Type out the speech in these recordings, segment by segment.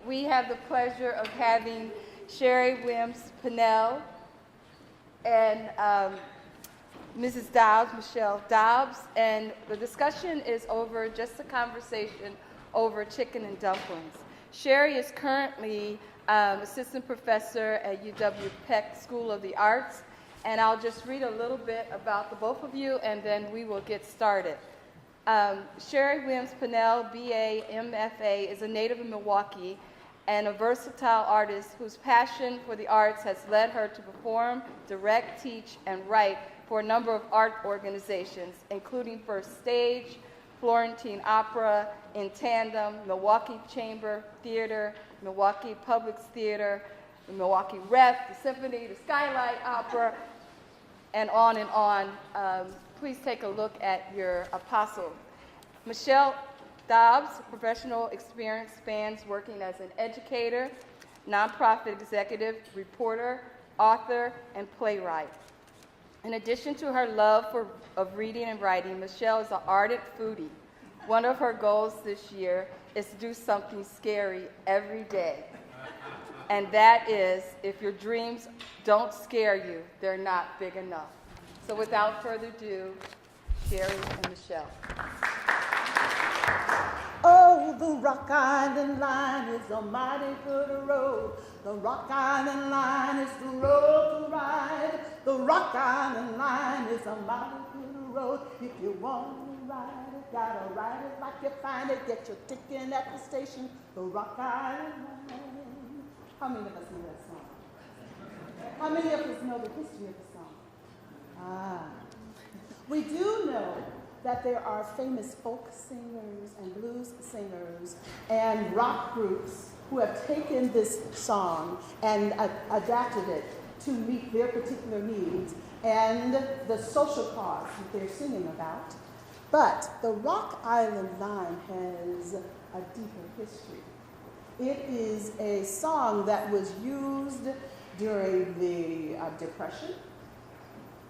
we have the pleasure of having Sheri Williams Pannell and Mrs. Dobbs, Michelle Dobbs, and the discussion is over just a conversation over chicken and dumplings. Sheri is currently assistant professor at UW Peck School of the Arts, and I'll just read a little bit about the both of you, and then we will get started. Sheri Williams Pannell, BA, MFA, is a native of Milwaukee and a versatile artist whose passion for the arts has led her to perform, direct, teach, and write for a number of art organizations, including First Stage, Florentine Opera, In Tandem, Milwaukee Chamber Theater, Milwaukee Public Theater, the Milwaukee Rep, the Symphony, the Skylight Opera, and on and on. Please take a look at your apostle. Michelle Dobbs' professional experience spans working as an educator, nonprofit executive, reporter, author, and playwright. In addition to her love of reading and writing, Michelle is an ardent foodie. One of her goals this year is to do something scary every day. And that is, if your dreams don't scare you, they're not big enough. So without further ado, Sheri and Michelle. Oh, the Rock Island line is a mighty good road. The Rock Island line is the road to ride. The Rock Island line is a mighty good road. If you want to ride it, gotta ride it like you find it. Get your ticket at the station. The Rock Island line. How many of us know that song? How many of us know the history of the song? We do know that there are famous folk singers and blues singers and rock groups who have taken this song and adapted it to meet their particular needs and the social cause that they're singing about. But the Rock Island line has a deeper history. It is a song that was used during the Depression,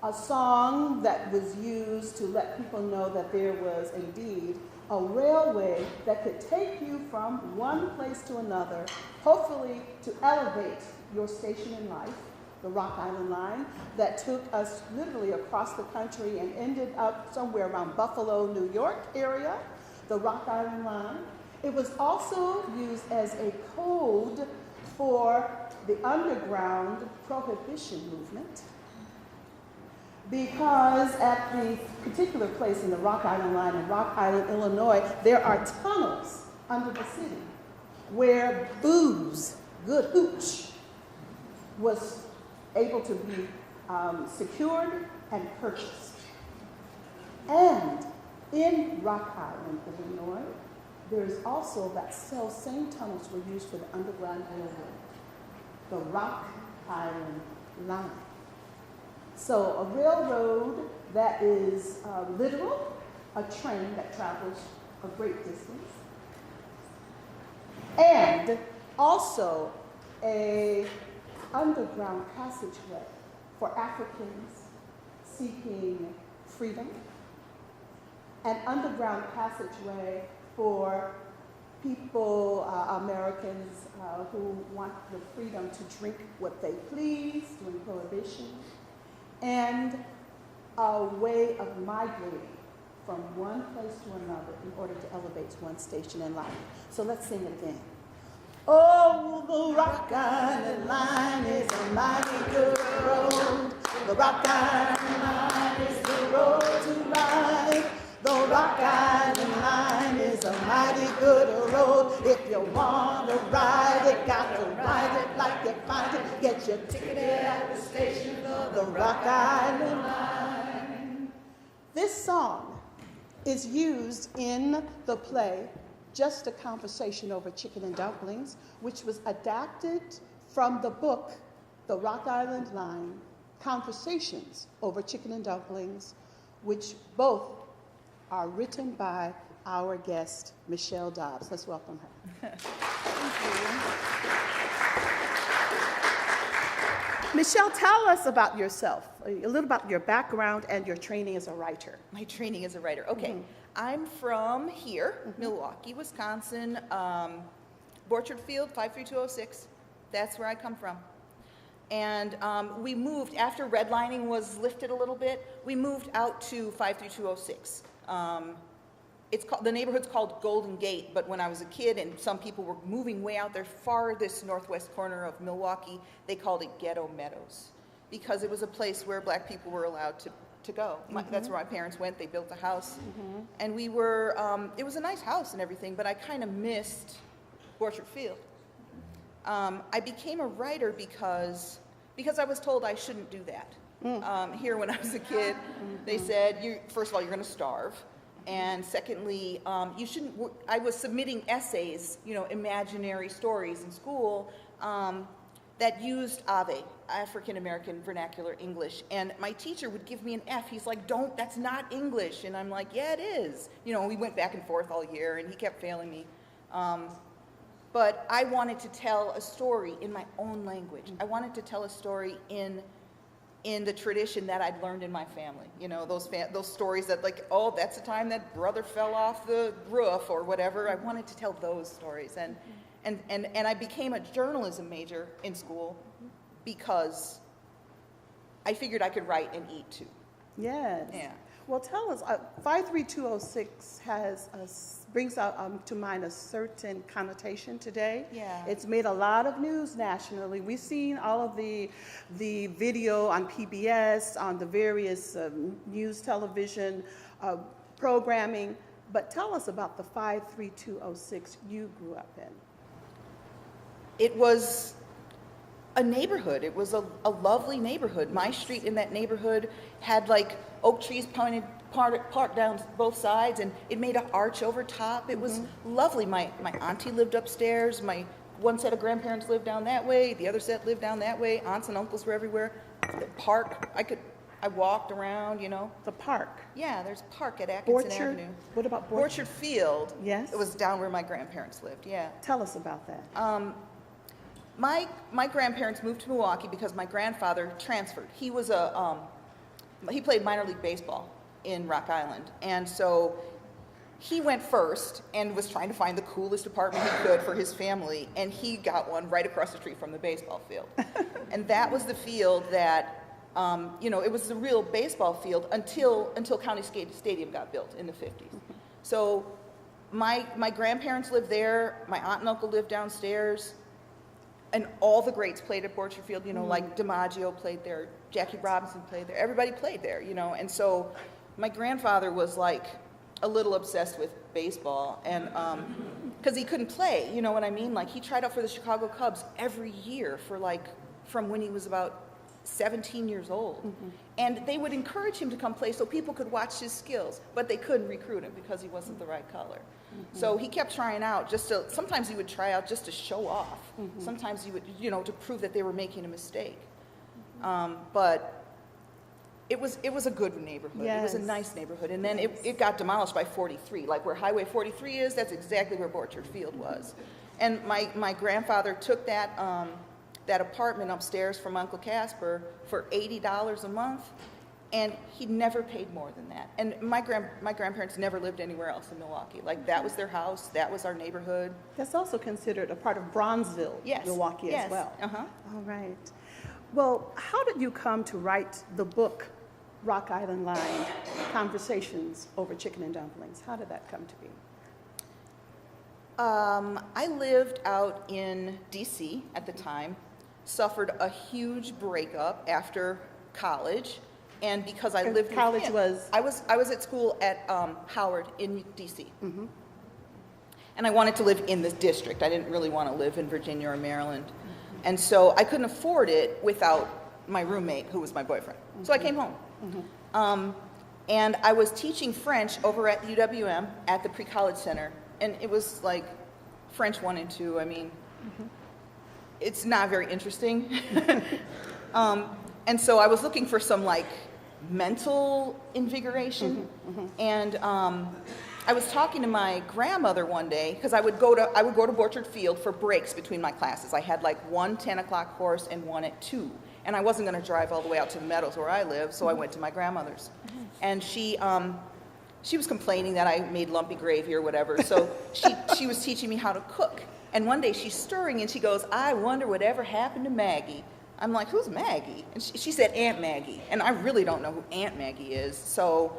a song that was used to let people know that there was indeed a railway that could take you from one place to another, hopefully to elevate your station in life, the Rock Island line, that took us literally across the country and ended up somewhere around Buffalo, New York area, the Rock Island line. It was also used as a code for the underground prohibition movement, because at the particular place in the Rock Island line in Rock Island, Illinois, there are tunnels under the city where booze, good hooch, was able to be secured and purchased. And in Rock Island, Illinois, there's also that same tunnels were used for the Underground Railroad, the Rock Island line. So a railroad that is literal, a train that travels a great distance, and also a underground passageway for Africans seeking freedom, an underground passageway for people, Americans who want the freedom to drink what they please during Prohibition, and a way of migrating from one place to another in order to elevate one station in life. So let's sing it again. Oh, the Rock Island line is a mighty good road. The Rock Island line is the road to ride. The Rock Island line is a mighty good road. If you want to ride it, got to ride it like you find it. Get your ticket at the station of the Rock Island line. This song is used in the play Just a Conversation Over Chicken and Dumplings, which was adapted from the book The Rock Island Line, Conversations Over Chicken and Dumplings, which both are written by our guest, Michelle Dobbs. Let's welcome her. Michelle, tell us about yourself, a little about your background and your training as a writer. My training as a writer. Okay. I'm from here, Milwaukee, Wisconsin. Borchard Field, 53206. That's where I come from. And we moved, after redlining was lifted a little bit, we moved out to 53206. The neighborhood's called Golden Gate, but when I was a kid and some people were moving way out there, farthest northwest corner of Milwaukee, they called it Ghetto Meadows, because it was a place where black people were allowed to go. That's where my parents went. They built a house. And we were, it was a nice house and everything, but I kind of missed Borchard Field. I became a writer because I was told I shouldn't do that. Here when I was a kid, they said, first of all, you're going to starve. And secondly, you shouldn't, I was submitting essays, imaginary stories in school that used Ave, African American Vernacular English. And my teacher would give me an F. He's like, that's not English. And I'm like, yeah, it is. We went back and forth all year, and he kept failing me. But I wanted to tell a story in my own language. I wanted to tell a story in the tradition that I'd learned in my family. Those stories that that's the time that brother fell off the roof or whatever. I wanted to tell those stories. And I became a journalism major in school because I figured I could write and eat too. Yes. Yeah. Well, tell us, 53206 brings out to mind a certain connotation today. Yeah. It's made a lot of news nationally. We've seen all of the video on PBS, on the various news television programming. But tell us about the 53206 you grew up in. It was a neighborhood. It was a lovely neighborhood. My street in that neighborhood had oak trees parked down both sides, and it made an arch over top. It was lovely. My auntie lived upstairs. My one set of grandparents lived down that way. The other set lived down that way. Aunts and uncles were everywhere. The park, I walked around, The park. Yeah, there's a park at Atkinson Borchard? Avenue. What about Borchard? Borchard Field. Yes. It was down where my grandparents lived, yeah. Tell us about that. My grandparents moved to Milwaukee because my grandfather transferred. He was he played minor league baseball in Rock Island, and so he went first and was trying to find the coolest apartment he could for his family, and he got one right across the street from the baseball field. And that was the field that, it was the real baseball field until County Stadium got built in the 50s. So my grandparents lived there, my aunt and uncle lived downstairs, and all the greats played at Borchard Field, like DiMaggio played there, Jackie Robinson played there, everybody played there, and so my grandfather was a little obsessed with baseball, and because he couldn't play, you know what I mean? He tried out for the Chicago Cubs every year for from when he was about 17 years old. And they would encourage him to come play so people could watch his skills, but they couldn't recruit him because he wasn't the right color. So he kept trying out sometimes he would try out just to show off. Sometimes he would, to prove that they were making a mistake. But it was a good neighborhood. Yes. It was a nice neighborhood. And then it got demolished by 43. Where Highway 43 is, that's exactly where Borchard Field was. And my grandfather took that apartment upstairs from Uncle Casper for $80 a month, and he never paid more than that. And my grandparents never lived anywhere else in Milwaukee. That was their house, that was our neighborhood. That's also considered a part of Bronzeville, yes. Milwaukee yes. as well. Uh-huh. All right. Well, how did you come to write the book, Rock Island Line, Conversations Over Chicken and Dumplings? How did that come to be? I lived out in D.C. at the time, suffered a huge breakup after college, and because I lived college with him, was I was at school at Howard in D.C. And I wanted to live in this district. I didn't really want to live in Virginia or Maryland, and so I couldn't afford it without my roommate, who was my boyfriend. So I came home, and I was teaching French over at UWM at the Pre-College Center, and it was French 1 and 2. I mean. It's not very interesting. And so I was looking for some mental invigoration. And I was talking to my grandmother one day, because I would go to Borchard Field for breaks between my classes. I had one 10 o'clock course and one at 2. And I wasn't going to drive all the way out to the Meadows where I live, so I went to my grandmother's. And she was complaining that I made lumpy gravy or whatever, so she was teaching me how to cook. And one day she's stirring and she goes, I wonder whatever happened to Maggie. I'm like, who's Maggie? And she said Aunt Maggie. And I really don't know who Aunt Maggie is. So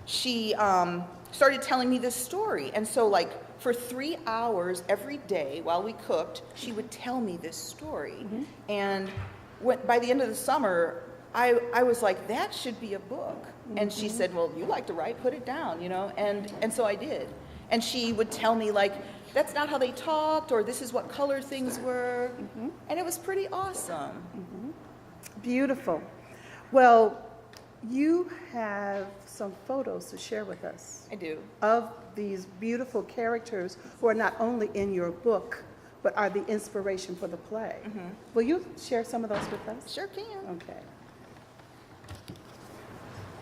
she started telling me this story. And so like for 3 hours every day while we cooked, she would tell me this story. And by the end of the summer, I was like, that should be a book. And she said, well, you like to write, put it down, you know? And so I did. And she would tell me like, that's not how they talked, or this is what color things were. And it was pretty awesome. Beautiful. Well, you have some photos to share with us I do. of these beautiful characters who are not only in your book, but are the inspiration for the play. Will you share some of those with us? Sure can. Okay.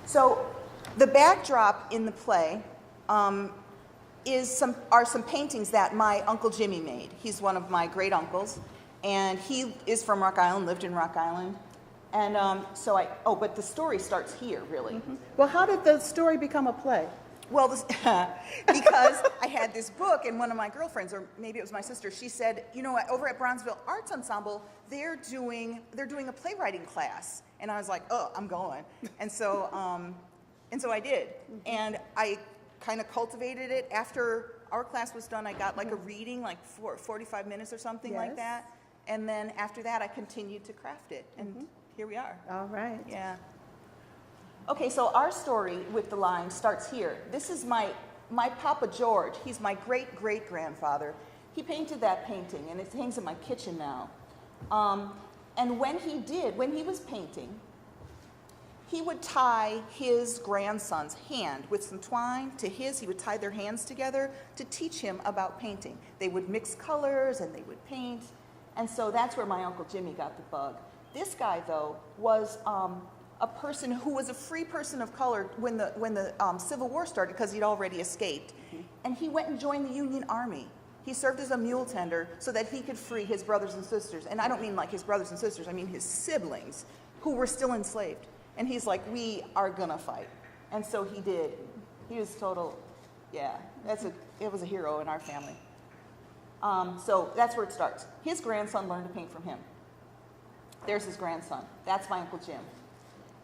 So the backdrop in the play are some paintings that my Uncle Jimmy made. He's one of my great uncles, and he is from Rock Island, lived in Rock Island. And but the story starts here, really. Well, how did the story become a play? Well, because I had this book, and one of my girlfriends, or maybe it was my sister, she said, you know what, over at Bronzeville Arts Ensemble, they're doing a playwriting class. And I was like, oh, I'm going. And so I did. And I kind of cultivated it. After our class was done, I got like a reading, like 45 minutes or something like that. And then after that, I continued to craft it. And here we are. All right. Yeah. Okay, so our story with the line starts here. This is my Papa George. He's my great-great-grandfather. He painted that painting, and it hangs in my kitchen now. And when he was painting, he would tie his grandson's hand with some twine to his. He would tie their hands together to teach him about painting. They would mix colors, and they would paint. And so that's where my Uncle Jimmy got the bug. This guy, though, was a person who was a free person of color when the Civil War started, because he'd already escaped. And he went and joined the Union Army. He served as a mule tender so that he could free his brothers and sisters. And I don't mean like his brothers and sisters, I mean his siblings who were still enslaved. And he's like, we are gonna fight. And so he did. He was total, yeah, it was a hero in our family. So that's where it starts. His grandson learned to paint from him. There's his grandson. That's my Uncle Jim.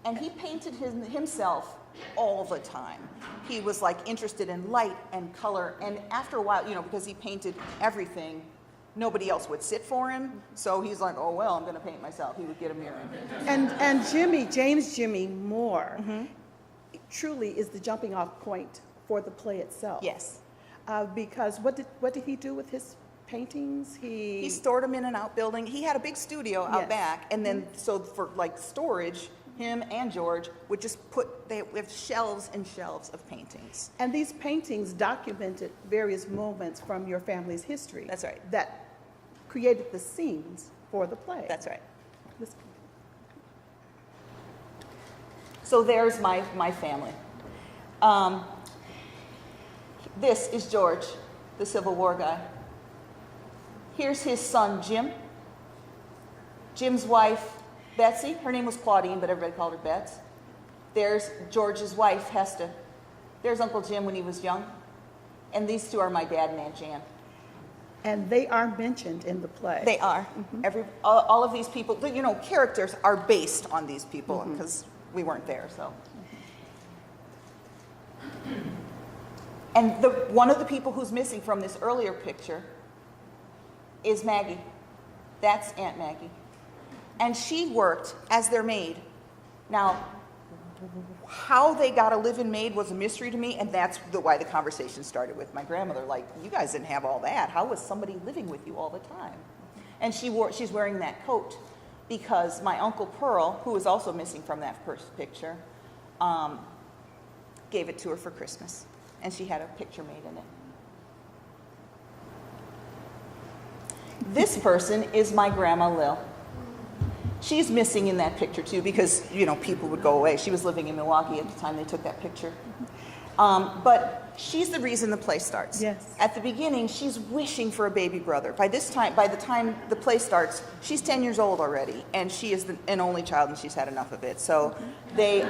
And he painted himself all the time. He was like interested in light and color. And after a while, you know, because he painted everything, nobody else would sit for him. So he's like, oh, well, I'm going to paint myself. He would get a mirror. And James Jimmy Moore truly is the jumping off point for the play itself. Yes. Because what did he do with his paintings? He stored them in an outbuilding. He had a big studio out back. And then, so for like storage, him and George would just they have shelves and shelves of paintings. And these paintings documented various moments from your family's history. That's right. That created the scenes for the play. That's right. Let's- So there's my family. This is George, the Civil War guy. Here's his son, Jim. Jim's wife, Betsy. Her name was Claudine, but everybody called her Bets. There's George's wife, Hesta. There's Uncle Jim when he was young. And these two are my dad and Aunt Jan. And they are mentioned in the play. They are. All of these people, you know, characters are based on these people because we weren't there, so. And one of the people who's missing from this earlier picture is Maggie. That's Aunt Maggie. And she worked as their maid. Now, how they got a live-in maid was a mystery to me, and that's why the conversation started with my grandmother. Like, you guys didn't have all that. How was somebody living with you all the time? And she's wearing that coat because my Uncle Pearl, who is also missing from that first picture, gave it to her for Christmas. And she had a picture made in it. This person is my Grandma Lil. She's missing in that picture too because, you know, people would go away. She was living in Milwaukee at the time they took that picture. But she's the reason the play starts. Yes. At the beginning, she's wishing for a baby brother. By the time the play starts, she's 10 years old already, and she is an only child, and she's had enough of it. So they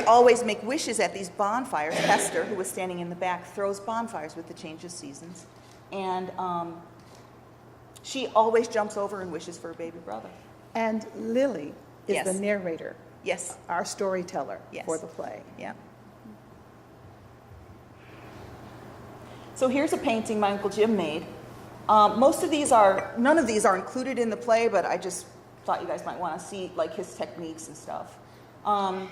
always make wishes at these bonfires. Hester, who was standing in the back, throws bonfires with the change of seasons. And she always jumps over and wishes for a baby brother. And Lily is Yes. the narrator, Yes. our storyteller Yes. for the play. Yeah. So here's a painting my Uncle Jim made. None of these are included in the play, but I just thought you guys might want to see like his techniques and stuff. And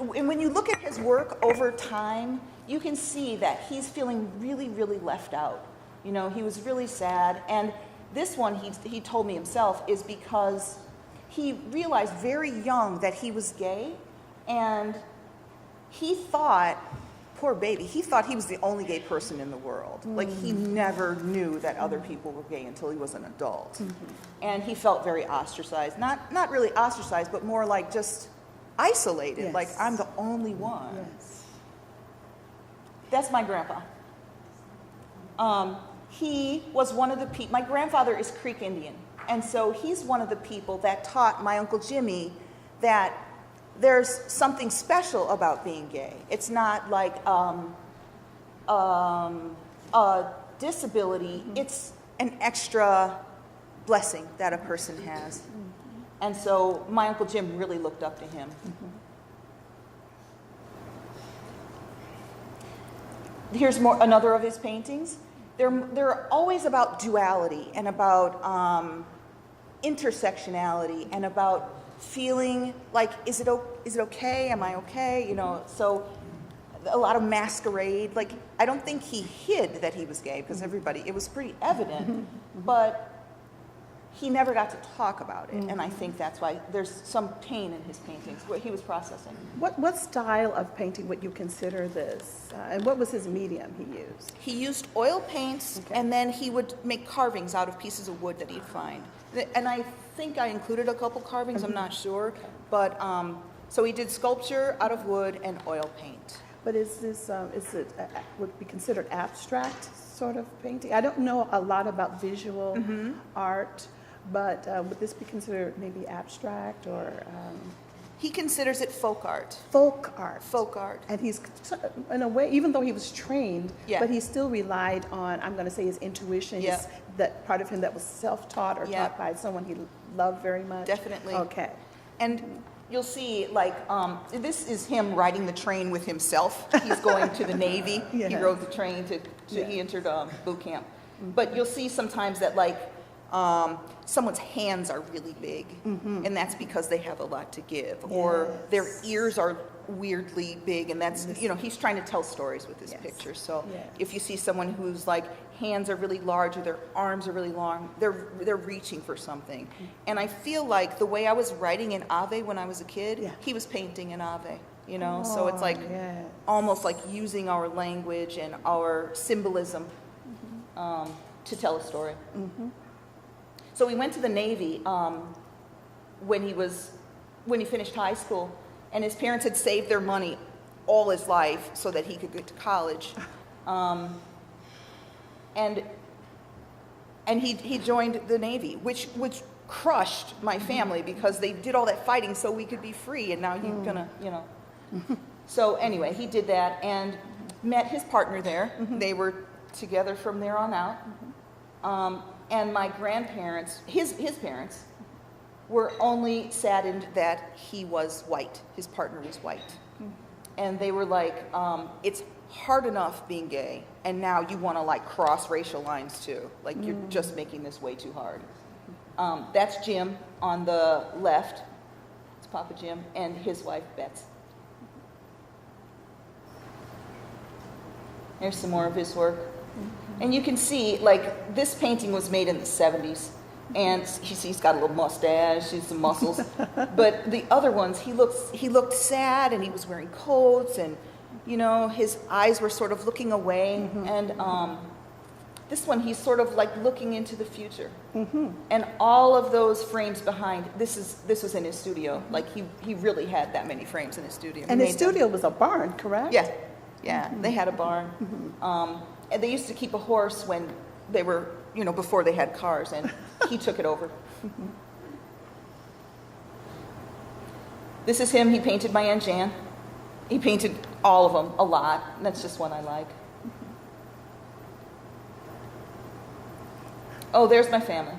when you look at his work over time, you can see that he's feeling really, really left out. You know, he was really sad. And this one, he told me himself, is because he realized very young that he was gay, and he thought, poor baby, he thought he was the only gay person in the world. Like, he never knew that other people were gay until he was an adult. And he felt very ostracized. Not really ostracized, but more like just isolated. Yes. Like, I'm the only one. Yes. That's my grandpa. He was one of the people, my grandfather is Creek Indian. And so he's one of the people that taught my Uncle Jimmy that there's something special about being gay. It's not like a disability. It's an extra blessing that a person has. And so my Uncle Jim really looked up to him. Here's another of his paintings. They're always about duality and about intersectionality and about feeling like, is it okay? Am I okay? You know, so a lot of masquerade. Like, I don't think he hid that he was gay because it was pretty evident, but he never got to talk about it. And I think that's why there's some pain in his paintings, what he was processing. What style of painting would you consider this? And what was his medium he used? He used oil paints, Okay. and then he would make carvings out of pieces of wood that he'd find. And I think I included a couple carvings, I'm not sure. But, so he did sculpture out of wood and oil paint. But would be considered abstract sort of painting? I don't know a lot about visual art, but would this be considered maybe abstract or He considers it folk art. folk art? Folk art. And he's, in a way, even though he was trained, Yeah. but he still relied on, I'm going to say, his intuition, Yeah. that part of him that was self-taught or Yeah. taught by someone he loved very much. Definitely. Okay. And you'll see, like, this is him riding the train with himself. He's going to the Navy. He Yeah. rode the train Yeah. he entered boot camp. But you'll see sometimes that, like, someone's hands are really big, and that's because they have a lot to give. Or their Yes. ears are weirdly big, and that's, you know, he's trying to tell stories with his Yes. pictures. So Yes. if you see someone who's, like, hands are really large or their arms are really long, they're reaching for something. And I feel like the way I was writing in Ave when I was a kid, Yeah. he was painting in Ave, you know? So it's like yes. almost like using our language and our symbolism to tell a story. So we went to the Navy when he finished high school, and his parents had saved their money all his life so that he could get to college. And he joined the Navy, which crushed my family because they did all that fighting so we could be free, and now you're gonna, you know. So anyway, he did that and met his partner there. They were together from there on out. And my grandparents, his parents, were only saddened that he was white. His partner was white. And they were like, it's hard enough being gay, and now you want to like cross racial lines too. Like, you're just making this way too hard. That's Jim on the left. It's Papa Jim and his wife, Bets. Here's some more of his work. And you can see, like, this painting was made in the 70s. And he's got a little mustache, he's some muscles. But the other ones, he looked sad, and he was wearing coats, and, you know, his eyes were sort of looking away. And this one, he's sort of like looking into the future. And all of those frames behind, this was in his studio. Like, he really had that many frames in his studio. And He his made them. studio was a barn, correct? Yeah, they had a barn. And they used to keep a horse when they were, you know, before they had cars, and he took it over. This is him. He painted my Aunt Jan. He painted all of them, a lot. And that's just one I like. Oh, there's my family.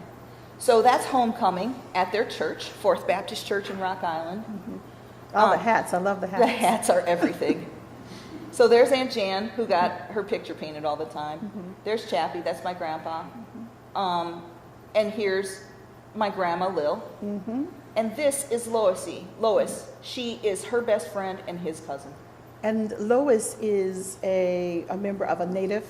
So that's homecoming at their church, Fourth Baptist Church in Rock Island. All the hats. I love the hats. The hats are everything. So there's Aunt Jan, who got her picture painted all the time. There's Chappie, that's my grandpa. And here's my grandma, Lil. And this is Lois. She is her best friend and his cousin. And Lois is a member of a Native.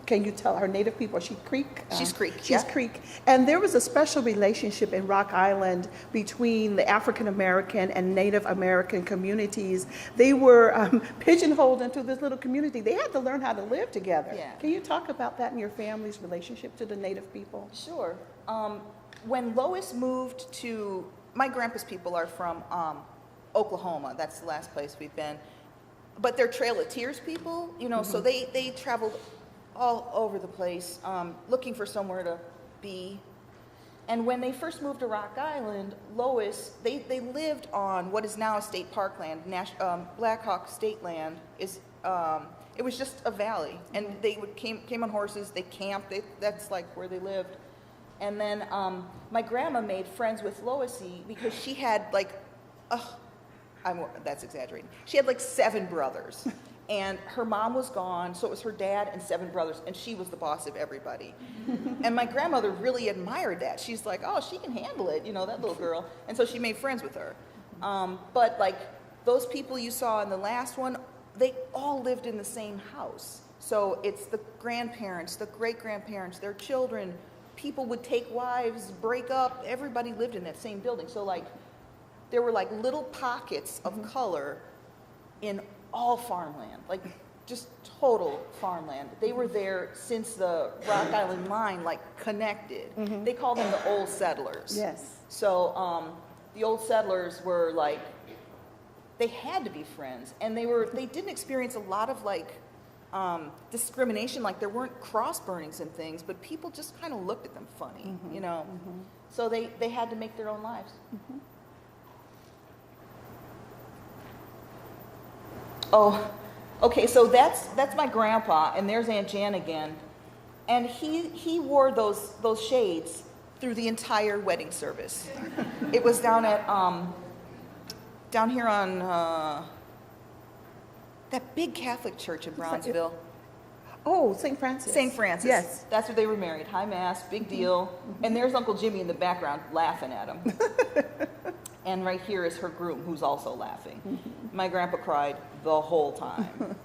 Can you tell her Native people? Is she Creek? She's Creek. She's Creek. And there was a special relationship in Rock Island between the African American and Native American communities. They were pigeonholed into this little community. They had to learn how to live together. Yeah. Can you talk about that in your family's relationship to the Native people? Sure. When Lois moved to, my grandpa's people are from Oklahoma. That's the last place we've been. But they're Trail of Tears people, you know, so they traveled all over the place looking for somewhere to be. And when they first moved to Rock Island, Lois, they lived on what is now a state park land, Black Hawk State Land. It was just a valley, and they came on horses, they camped, that's like where they lived. And then my grandma made friends with Loisy because she had like, that's exaggerating. She had like 7 brothers, and her mom was gone, so it was her dad and 7 brothers, and she was the boss of everybody. And my grandmother really admired that. She's like, oh, she can handle it, you know, that little girl. And so she made friends with her. But like those people you saw in the last one, they all lived in the same house. So it's the grandparents, the great-grandparents, their children. People would take wives, break up. Everybody lived in that same building. So like there were like little pockets of color in all farmland, like just total farmland. They were there since the Rock Island line like connected. They called them the old settlers. Yes. So the old settlers were like, they had to be friends, and they didn't experience a lot of like discrimination. Like there weren't cross burnings and things, but people just kind of looked at them funny, you know. So they had to make their own lives. Oh, okay, so that's my grandpa, and there's Aunt Jan again. And he wore those shades through the entire wedding service. It was down at down here on that big Catholic church in Brownsville. Oh, St. Francis. St. Francis. Yes. That's where they were married. High Mass, big deal. And there's Uncle Jimmy in the background laughing at him. And right here is her groom, who's also laughing. My grandpa cried the whole time.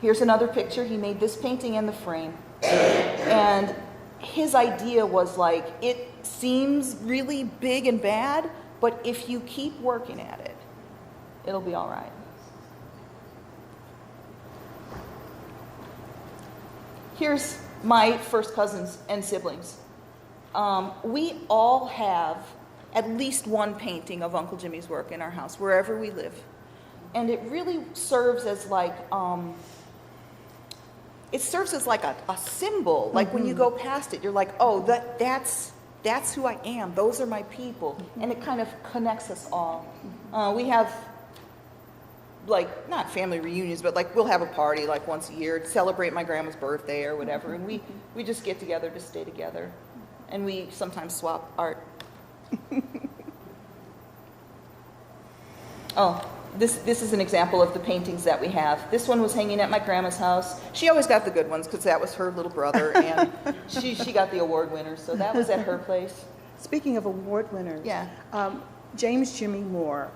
Here's another picture. He made this painting and the frame. And his idea was like, it seems really big and bad, but if you keep working at it, it'll be all right. Here's my first cousins and siblings. We all have at least one painting of Uncle Jimmy's work in our house, wherever we live. And it really serves as like, a symbol. Like when you go past it, you're like, oh, that's who I am. Those are my people. And it kind of connects us all. We have like, not family reunions, but like we'll have a party like once a year to celebrate my grandma's birthday or whatever. And we just get together to stay together. And we sometimes swap art. Oh, this is an example of the paintings that we have. This one was hanging at my grandma's house. She always got the good ones because that was her little brother, and she got the award winner, so that was at her place. Speaking of award winners, Yeah. James Jimmy Moore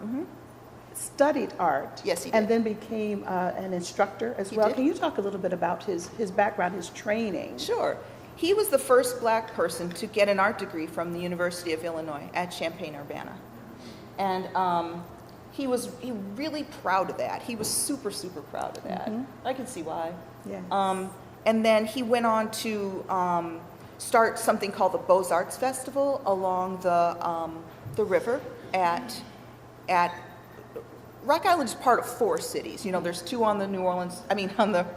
studied art. Yes, he did. And then became an instructor as well. did. Can you talk a little bit about his background, his training? Sure. He was the first black person to get an art degree from the University of Illinois at Champaign-Urbana. And he was really proud of that. He was super, super proud of that. I can see why. Yeah. And then he went on to start something called the Beaux-Arts Festival along the river at Rock Island is part of 4 cities. You know, there's 2 on the on the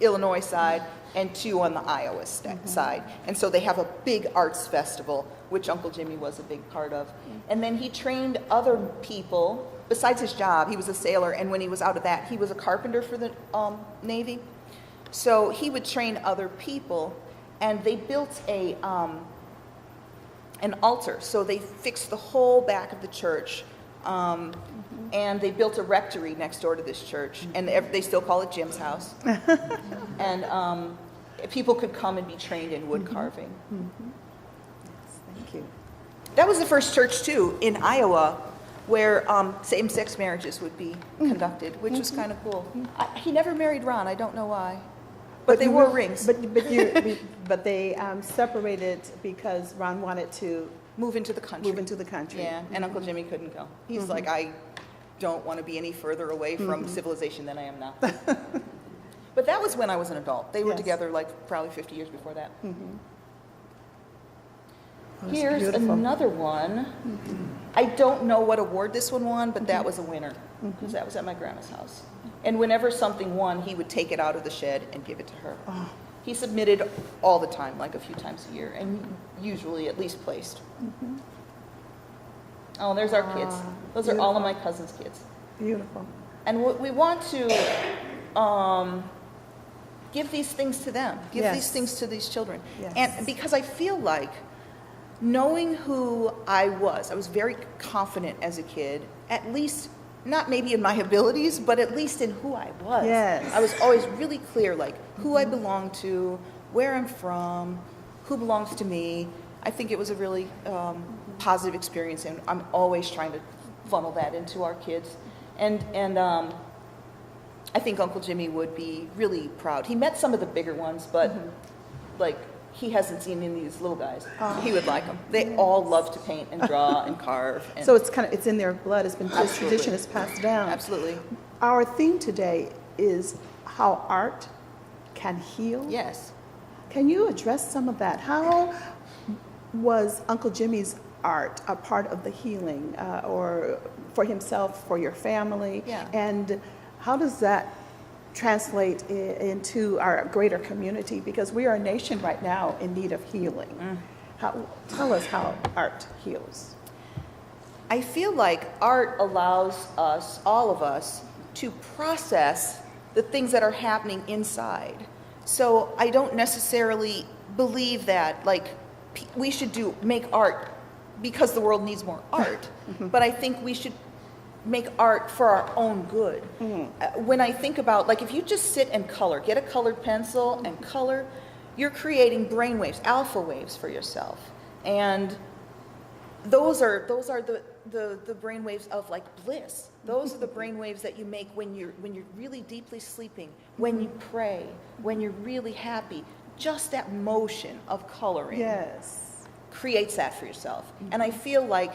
Illinois side and 2 on the Iowa side. And so they have a big arts festival, which Uncle Jimmy was a big part of. And then he trained other people. Besides his job, he was a sailor, and when he was out of that, he was a carpenter for the Navy. So he would train other people, and they built an altar. So they fixed the whole back of the church, and they built a rectory next door to this church, and they still call it Jim's house. And people could come and be trained in wood carving. Thank you. That was the first church, too, in Iowa, where same-sex marriages would be conducted, which was kind of cool. He never married Ron. I don't know why. But they wore rings. But they separated because Ron wanted to Move into the country. Yeah, and Uncle Jimmy couldn't go. He's like, I don't want to be any further away from civilization than I am now. But that was when I was an adult. They were together like probably 50 years before that. Here's another one. I don't know what award this one won, but that was a winner, because that was at my grandma's house. And whenever something won, he would take it out of the shed and give it to her. He submitted all the time, like a few times a year, and usually at least placed. Oh, there's our kids. Those are all of my cousin's kids. Beautiful. And we want to give these things to them, give these things to these children. And because I feel like, knowing who I was very confident as a kid, at least, not maybe in my abilities, but at least in who I was. Yes. I was always really clear, like, who I belong to, where I'm from, who belongs to me. I think it was a really positive experience, and I'm always trying to funnel that into our kids. And I think Uncle Jimmy would be really proud. He met some of the bigger ones, but like, he hasn't seen any of these little guys. He would like them. They all love to paint and draw and carve. And So it's in their blood. It's been this tradition is passed down. Absolutely. Our theme today is how art can heal. Yes. Can you address some of that? How was Uncle Jimmy's art a part of the healing, or for himself, for your family? Yeah. And how does that translate into our greater community? Because we are a nation right now in need of healing. Tell us how art heals. I feel like art allows us, all of us, to process the things that are happening inside. So I don't necessarily believe that, like, we should make art because the world needs more art, but I think we should make art for our own good. When I think about, like, if you just sit and color, get a colored pencil and color, you're creating brain waves, alpha waves for yourself. And those are the brain waves of, like, bliss. Those are the brain waves that you make when you're really deeply sleeping, when you pray, when you're really happy. Just that motion of coloring creates that for yourself. And I feel like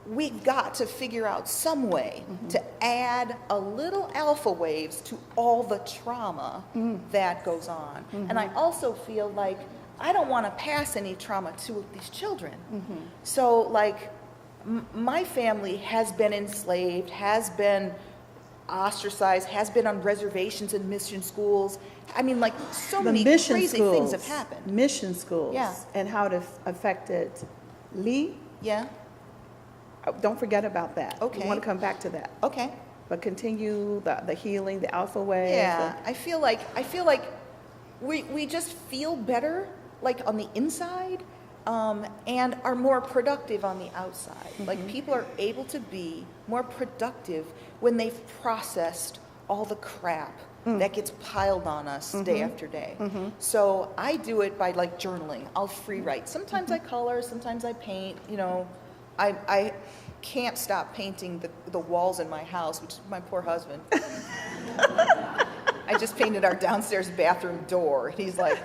we've got to figure out some way to add a little alpha waves to all the trauma that goes on. And I also feel like I don't want to pass any trauma to these children. So, like, my family has been enslaved, has been ostracized, has been on reservations in mission schools. I mean, like, so many crazy things have happened. Mission schools. Yeah. And how it affected Lee. Yeah. Don't forget about that. Okay. We want to come back to that. Okay. But continue the healing, the alpha wave. Yeah. I feel like we just feel better, like, on the inside, and are more productive on the outside. Like, people are able to be more productive when they've processed all the crap that gets piled on us day after day. So I do it by, like, journaling. I'll free write. Sometimes I color, sometimes I paint. You know, I can't stop painting the walls in my house, which is my poor husband. I just painted our downstairs bathroom door. He's like,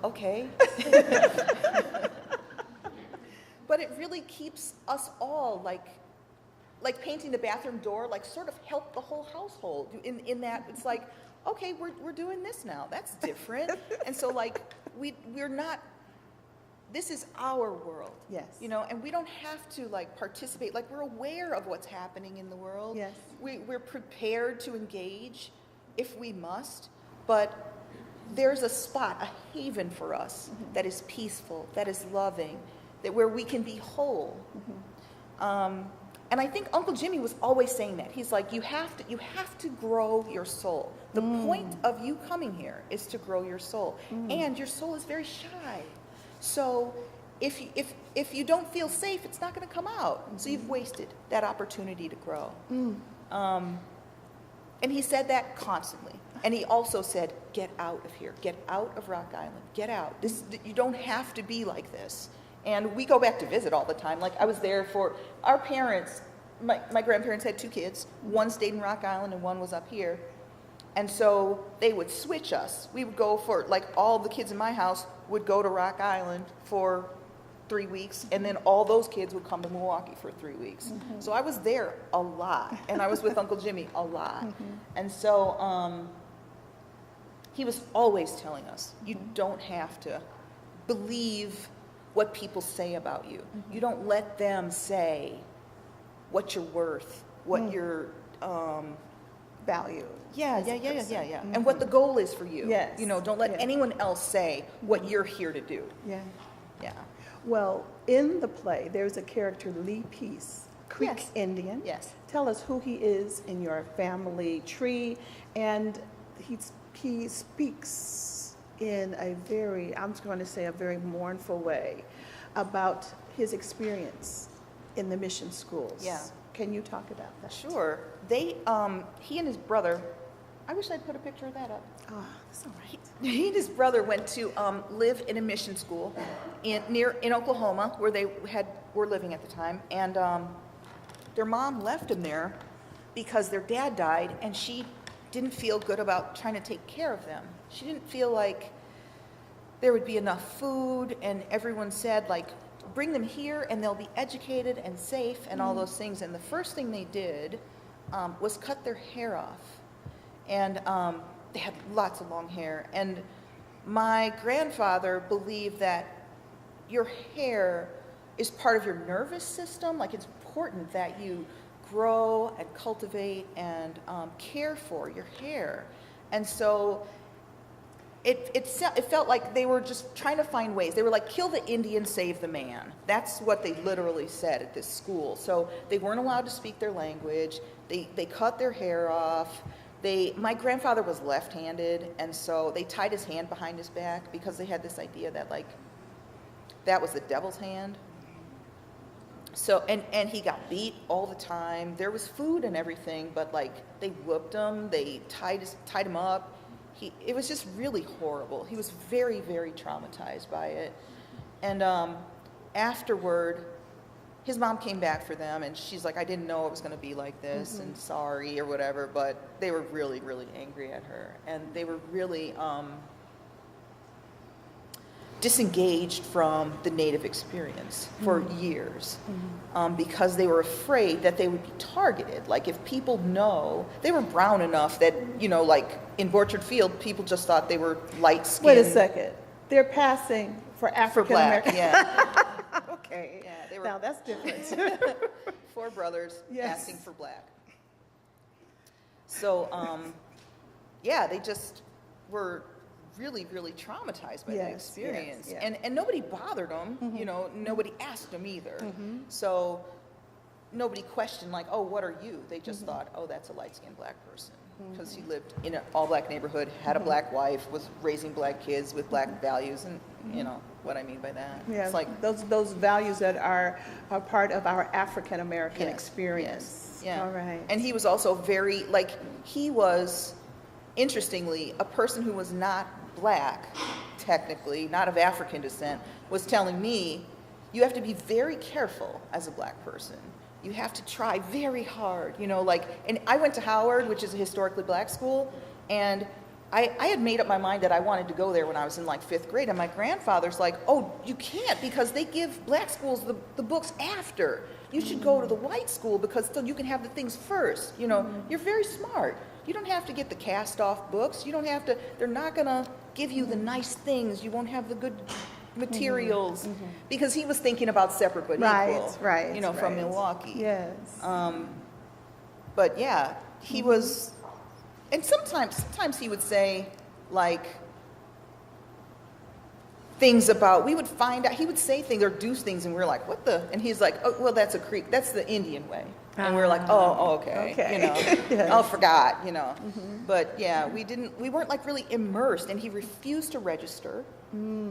okay. But it really keeps us all, like painting the bathroom door, like, sort of help the whole household in that it's like, okay, we're doing this now. That's different. And so, like, we're not, this is our world. Yes. You know, and we don't have to, like, participate. Like, we're aware of what's happening in the world. Yes. We're prepared to engage if we must, but there's a spot, a haven for us that is peaceful, that is loving, that where we can be whole. And I think Uncle Jimmy was always saying that. He's like, you have to grow your soul. The point of you coming here is to grow your soul. And your soul is very shy. So if you don't feel safe, it's not going to come out. So you've wasted that opportunity to grow. And he said that constantly. And he also said, get out of here. Get out of Rock Island. Get out. You don't have to be like this. And we go back to visit all the time. Like, I was there for our parents. My grandparents had 2 kids. One stayed in Rock Island and one was up here. And so they would switch us. We would go for, like, all the kids in my house would go to Rock Island for 3 weeks, and then all those kids would come to Milwaukee for 3 weeks. So I was there a lot, and I was with Uncle Jimmy a lot. And so he was always telling us, you don't have to believe what people say about you. You don't let them say what you're worth, what your value. Yeah. And what the goal is for you. Yes. You know, don't let anyone else say what you're here to do. Yeah. Yeah. Well, in the play, there's a character, Lee Peace, Creek Yes. Indian. Yes. Tell us who he is in your family tree, and he speaks in a very, I'm going to say a very mournful way about his experience in the mission schools. Yeah. Can you talk about that? Sure. He and his brother, I wish I'd put a picture of that up. Oh, that's all right. He and his brother went to live in a mission school in Oklahoma, where they were living at the time, and their mom left them there because their dad died, and she didn't feel good about trying to take care of them. She didn't feel like there would be enough food, and everyone said, like, bring them here and they'll be educated and safe and all those things. And the first thing they did was cut their hair off. And they had lots of long hair. And my grandfather believed that your hair is part of your nervous system. Like, it's important that you grow and cultivate and care for your hair. And so it felt like they were just trying to find ways. They were like, kill the Indian, save the man. That's what they literally said at this school. So they weren't allowed to speak their language. They cut their hair off. My grandfather was left-handed, and so they tied his hand behind his back because they had this idea that, like, that was the devil's hand. So, and he got beat all the time. There was food and everything, but, like, they whooped him. They tied him up. It was just really horrible. He was very, very traumatized by it. And afterward, his mom came back for them, and she's like, I didn't know it was going to be like this, and sorry, or whatever, but they were really, really angry at her. And they were really disengaged from the Native experience for years because they were afraid that they would be targeted. Like, if people know, they were brown enough that, you know, like in Borchard Field, people just thought they were light-skinned. Wait a second. They're passing for African American. Yeah. Okay. Yeah, they were Now that's different. 4 brothers Yes. passing for black. So, yeah, they just were really, really traumatized by that experience. Yes, yeah. And nobody bothered them, you know, nobody asked them either. So nobody questioned, like, oh, what are you? They just thought, oh, that's a light-skinned black person. Because he lived in an all-black neighborhood, had a black wife, was raising black kids with black values, and you know what I mean by that. Yeah, It's like, those values that are a part of our African American Yes, experience. yes, yeah. All right. And he was also very, like, he was, interestingly, a person who was not black, technically, not of African descent, was telling me, you have to be very careful as a black person. You have to try very hard, you know, like, and I went to Howard, which is a historically black school, and I had made up my mind that I wanted to go there when I was in, like, 5th grade, and my grandfather's like, oh, you can't, because they give black schools the books after. You should go to the white school because so you can have the things first, you know. You're very smart. You don't have to get the cast-off books. You don't have to, they're not gonna give you the nice things. You won't have the good materials, because he was thinking about separate but equal, right, you know, from right. Milwaukee. Yes. But yeah, he was, and sometimes he would say, like, things about, we would find out, he would say things or do things, and we were like, what the? And he's like, oh, well, that's a Creek, that's the Indian way. And we were like, oh, okay, Okay. you know, Yes. oh, forgot, you know. But yeah, we weren't like really immersed, and he refused to register.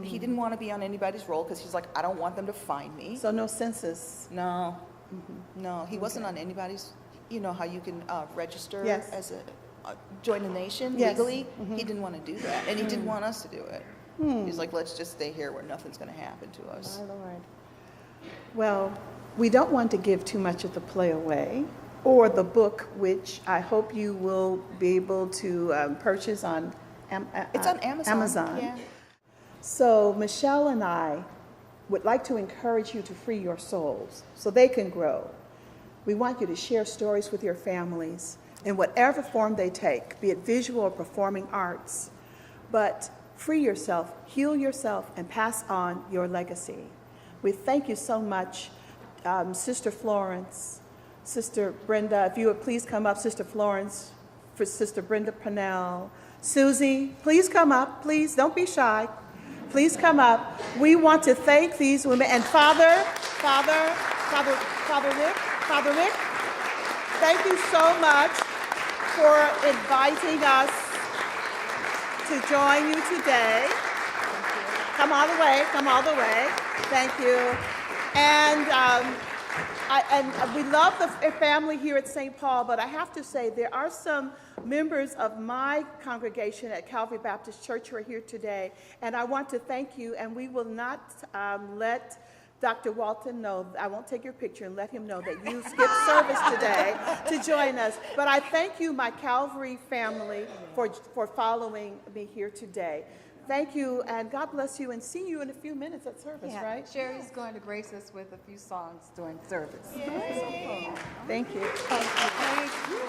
He didn't want to be on anybody's roll because he's like, I don't want them to find me. So no census. No, no, he wasn't on anybody's, you know how you can register Yes. as join a nation Yes. legally? He didn't want to do that, and he didn't want us to do it. He's like, let's just stay here where nothing's going to happen to us. My Lord. Well, we don't want to give too much of the play away, or the book, which I hope you will be able to purchase on It's on Amazon. Yeah. So Michelle and I would like to encourage you to free your souls so they can grow. We want you to share stories with your families in whatever form they take, be it visual or performing arts. But free yourself, heal yourself, and pass on your legacy. We thank you so much, Sister Florence, Sister Brenda. If you would please come up, Sister Florence, for Sister Brenda Pannell. Susie, please come up. Please, don't be shy. Please come up. We want to thank these women. And Father Rick, thank you so much for inviting us to join you today. Come all the way. Thank you. And we love the family here at St. Paul, but I have to say there are some members of my congregation at Calvary Baptist Church who are here today, and I want to thank you, and we will not let Dr. Walton know, I won't take your picture and let him know that you skipped service today to join us. But I thank you, my Calvary family, for following me here today. Thank you, and God bless you, and see you in a few minutes at service, right? Sheri's going to grace us with a few songs during service. Thank you. Thank you.